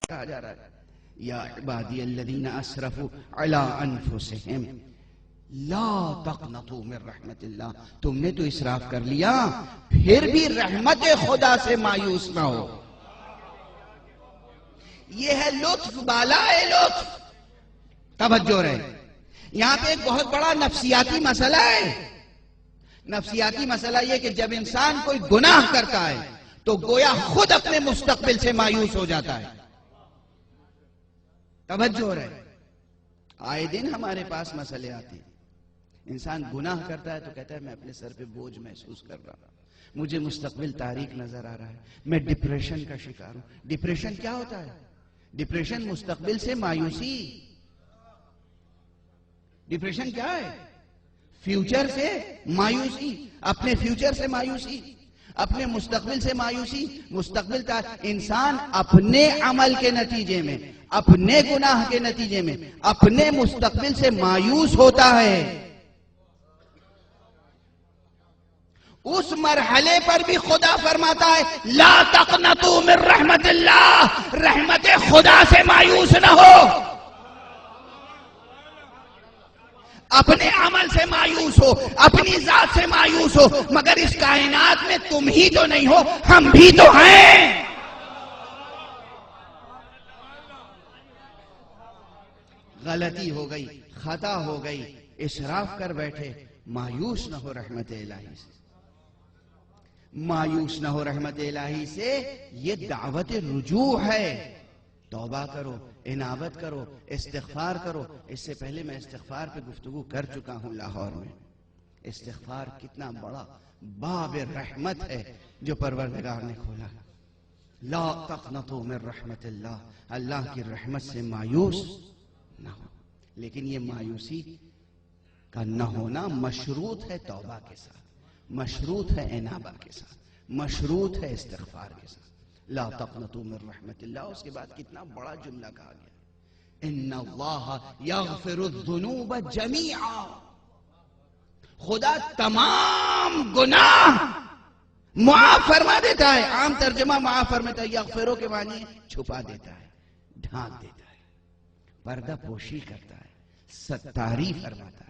کہا جا رہا ہے یا عبادی الذین اسرفوا علی انفسہم لا تقنطوا من رحمت اللہ. تم نے تو اسراف کر لیا، پھر بھی رحمت خدا سے مایوس نہ ہو. یہ ہے لطف بالائے لطف. توجہ رہے، یہاں پہ ایک بہت بڑا نفسیاتی مسئلہ ہے. نفسیاتی مسئلہ یہ کہ جب انسان کوئی گناہ کرتا ہے تو گویا خود اپنے مستقبل سے مایوس ہو جاتا ہے. توجہ رہے، آئے دن ہمارے پاس مسئلے آتے ہیں. انسان گناہ کرتا ہے تو کہتا ہے میں اپنے سر پہ بوجھ محسوس کر رہا ہوں، مجھے مستقبل تاریک نظر آ رہا ہے، میں ڈپریشن کا شکار ہوں. ڈپریشن کیا ہوتا ہے؟ ڈپریشن مستقبل سے مایوسی. ڈپریشن کیا ہے؟ فیوچر سے مایوسی، اپنے فیوچر سے مایوسی، اپنے مستقبل سے مایوسی. مستقبل کا انسان اپنے عمل کے نتیجے میں، اپنے گناہ کے نتیجے میں اپنے مستقبل سے مایوس ہوتا ہے. اس مرحلے پر بھی خدا فرماتا ہے لا تقنطوا من رحمت اللہ، رحمت خدا سے مایوس نہ ہو. اپنے عمل سے مایوس ہو، اپنی ذات سے مایوس ہو، مگر اس کائنات میں تم ہی تو نہیں ہو، ہم بھی تو ہیں. غلطی ہو گئی، خطا ہو گئی، اسراف کر بیٹھے، مایوس نہ ہو رحمت الہی سے. مایوس نہ ہو رحمت الہی سے، یہ دعوت رجوع ہے. توبہ کرو، انابت کرو، استغفار کرو. اس سے پہلے میں استغفار پہ گفتگو کر چکا ہوں لاہور میں. استغفار کتنا بڑا باب رحمت ہے جو پروردگار نے کھولا. لا تقنطوا من رحمت اللہ، اللہ کی رحمت سے مایوس نہ ہو. لیکن یہ مایوسی کا نہ ہونا مشروط ہے توبہ کے ساتھ، مشروط ہے انابہ کے ساتھ، مشروط ہے استغفار کے ساتھ. لا تقنطوا من رحمت اللہ. اس کے بعد کتنا بڑا جملہ کہا گیا، ان اللہ یغفر الذنوب جمیعا. خدا تمام گناہ معاف فرما دیتا ہے. عام ترجمہ معاف فرماتا ہے، یغفرو کے معنی چھپا دیتا ہے، ڈھانک دیتا ہے، پردہ پوشی کرتا ہے، ستاری فرماتا ہے.